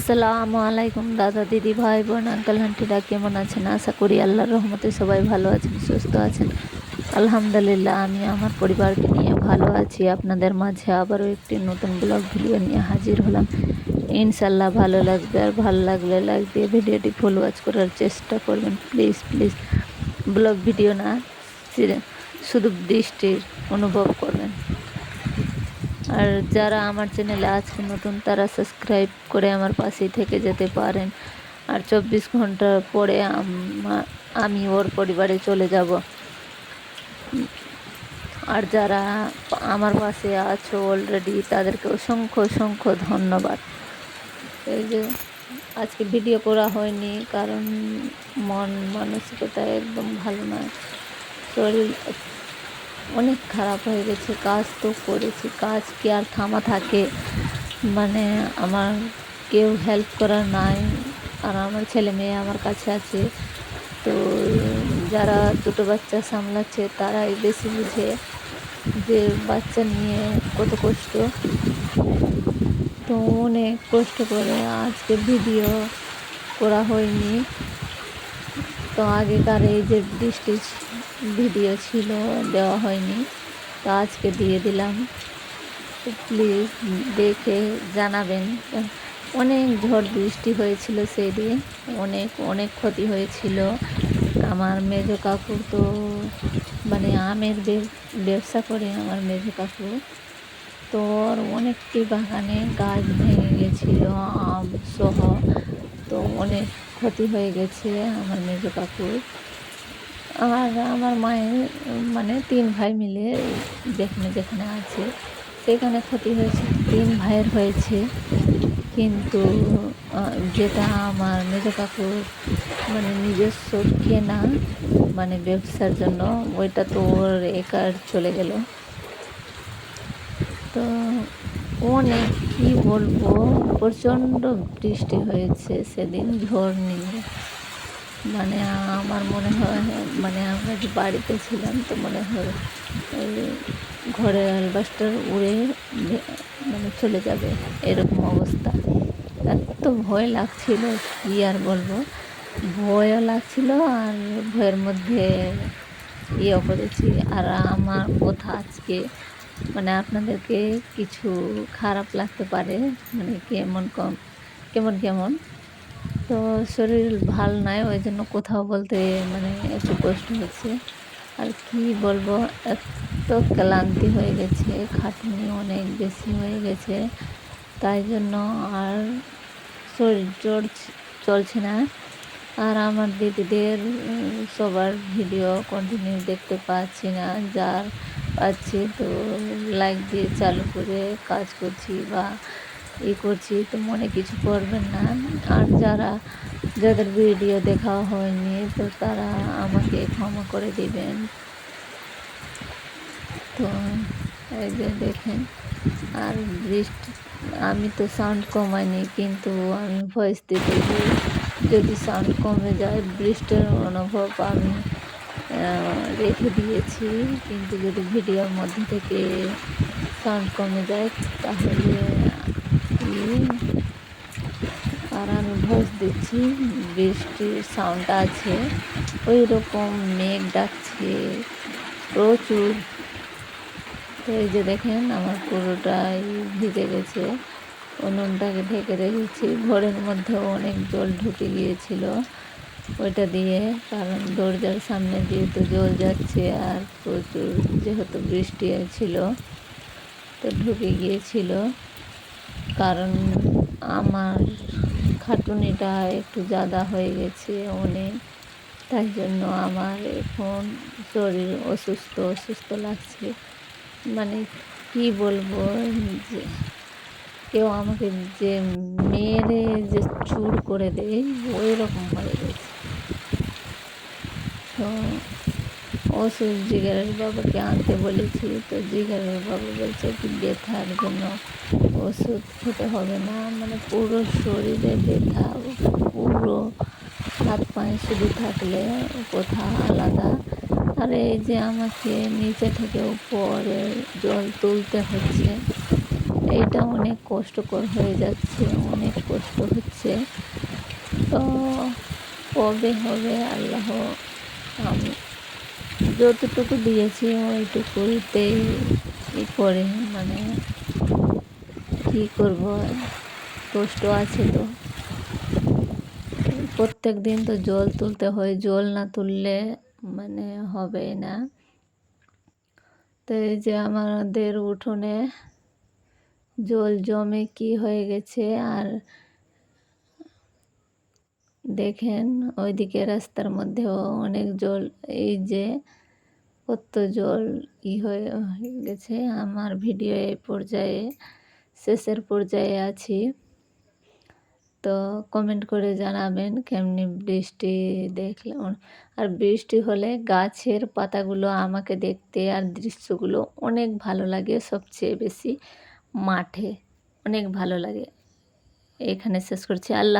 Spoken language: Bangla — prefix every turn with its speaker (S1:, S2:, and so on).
S1: আসসালামু আলাইকুম দাদা দিদি ভাই বোন আঙ্কেল আন্টিরা কেমন আছেন? আশা করি আল্লাহর রহমতে সবাই ভালো আছেন, সুস্থ আছেন। আলহামদুলিল্লাহ, আমি আমার পরিবারকে নিয়ে ভালো আছি। আপনাদের মাঝে আবারও একটি নতুন ব্লগ ভিডিও নিয়ে হাজির হলাম। ইনশাল্লাহ ভালো লাগবে, আর ভালো লাগলে লাইক দিয়ে ভিডিওটি ফুল ওয়াচ করার চেষ্টা করবেন। প্লিজ প্লিজ ব্লগ ভিডিও না, শুধু দৃষ্টির অনুভব করবেন। আর যারা আমার চ্যানেলে আজকে নতুন, তারা সাবস্ক্রাইব করে আমার পাশেই থেকে যেতে পারেন। আর 24 ঘন্টা পরে আমি ওর পরিবারে চলে যাব। আর যারা আমার পাশে আছো অলরেডি, তাদেরকে অসংখ্য অসংখ্য ধন্যবাদ। এই যে আজকে ভিডিও করা হয়নি, কারণ মন মানসিকতা একদম ভালো নয়, শরীর অনেক খারাপ হয়ে গেছে। কাজ তো করেছি, কাজ কি আর থামা থাকে? মানে আমার কেউ হেল্প করার নাই, আর আমার ছেলে মেয়ে আমার কাছে আছে। তো যারা দুটো বাচ্চা সামলাচ্ছে তারাই বেশি বুঝে যে বাচ্চা নিয়ে কত কষ্ট। তো অনেক কষ্ট করে আজকে ভিডিও করা হয়নি। তো আগেকার এই যে বৃষ্টি ভিডিও ছিল, দেওয়া হয়নি, তো আজকে দিয়ে দিলাম। তো প্লিজ দেখে জানাবেন। অনেক ঝড় বৃষ্টি হয়েছিল সেই দিন, অনেক অনেক ক্ষতি হয়েছিল। আমার মেজো কাকুর তো মানে আমের ব্যবসা করে আমার মেজো কাকু, তো ওর অনেকটি বাগানে গাছ ভেঙে গেছিল আম সহ। তো অনেক ক্ষতি হয়ে গেছে আমার মেজো কাকুর। আর আমার মায়ের মানে 3 ভাই মিলে যেখানে যেখানে আছে সেখানে ক্ষতি হয়েছে, 3 ভাইয়ের হয়েছে। কিন্তু যেটা আমার মেজো কাকুর মানে নিজস্ব কেনা, মানে ব্যবসার জন্য, ওইটা তো ওর একার চলে গেল। তো অনেক কি বলবো, প্রচণ্ড বৃষ্টি হয়েছে সেদিন, ঝড় নিয়ে। মানে আমার মনে হয়, মানে আমরা যে বাড়িতে ছিলাম, তো মনে হয় ওই ঘরের অ্যালবাস্টার উড়ে মানে চলে যাবে, এরকম অবস্থা। এত ভয় লাগছিল, কি আর বলবো। ভয়ও লাগছিল, আর ভয়ের মধ্যে ইয়ে করেছি। আর আমার কথা আজকে মানে আপনাদেরকে কিছু খারাপ লাগতে পারে, মানে কেমন কেমন। তো শরীর ভাল নয়, ওই জন্য কোথাও বলতে মানে একটু কষ্ট হচ্ছে। আর কি বলবো, এত ক্লান্তি হয়ে গেছে, খাটুনি অনেক বেশি হয়ে গেছে, তাই জন্য আর শরীর চলছে না। আর আমার দিদিদের সবার ভিডিও কন্টিনিউ দেখতে পাচ্ছি না, যার পাচ্ছি তো লাইক দিয়ে চালু করে কাজ করছি বা করছি, তো মনে কিছু করবেন না। আর যাদের ভিডিও দেখা হয়নি, তো তারা আমাকে ক্ষমা করে দিবেন। তো এই যে দেখেন, আর বৃষ্টি, আমি তো সাউন্ড কমাইনি, কিন্তু আমি ভয়েস দিতে গিয়ে যদি সাউন্ড কমে যায়, বৃষ্টির অনুভব আমি রেখে দিয়েছি। কিন্তু যদি ভিডিওর মধ্যে থেকে সাউন্ড কমে যায়, তাহলে আর আমি ভয়েস দিচ্ছি, বৃষ্টির সাউন্ড আছে, ওই রকম মেঘ ডাকছে প্রচুর। তো এই যে দেখেন, আমার পুরোটাই ভিজে গেছে। উনুনটাকে ঢেকে রেখেছি, ঘরের মধ্যেও অনেক জল ঢুকে গিয়েছিল ওইটা দিয়ে, কারণ দরজার সামনে দিয়ে তো জল যাচ্ছে, আর প্রচুর যেহেতু বৃষ্টি ছিল তো ঢুকে গিয়েছিল। কারণ আমার খাটুনিটা একটু জাদা হয়ে গেছে অনেক, তাই জন্য আমার এখন শরীর অসুস্থ অসুস্থ লাগছে। মানে কি বলবো, যে কেউ আমাকে যে মেরে যে চুর করে দেয়, ওই রকম হয়ে গেছে। তো ওষুধ জিগারের বাবাকে আনতে বলেছি, তো জিগারের বাবা বলছে কি ব্যথার জন্য ওষুধ খেতে হবে না, মানে পুরো শরীরে ব্যথা, পুরো হাত পায়ে শুধু থাকলে কথা আলাদা। আর এই যে আমাকে নিচে থেকে উপরে জল তুলতে হচ্ছে, এইটা অনেক কষ্টকর হয়ে যাচ্ছে, অনেক কষ্ট হচ্ছে। তো কবে হবে আল্লাহ, আমি যতটুকু দিয়েছি ওইটুকুতেই করে মানে কী করব আর, কষ্ট আছে তো। প্রত্যেক দিন তো জল তুলতে হয়, জল না তুললে মানে হবে না। তো এই যে আমাদের উঠোনে জল জমে কি হয়ে গেছে, আর দেখেন ওইদিকে রাস্তার মধ্যেও অনেক জল। এই যে কত জল হয়ে গেছে। আমার ভিডিও এই পর্যায়ে শেষের পর্যায়ে আছি। তো কমেন্ট করে জানাবেন কেমনি বৃষ্টি দেখলে। আর বৃষ্টি হলে গাছের পাতাগুলো আমাকে দেখতে আর দৃশ্যগুলো অনেক ভালো লাগে, সবচেয়ে বেশি মাঠে অনেক ভালো লাগে। এখানে শেষ করছি। আল্লাহ।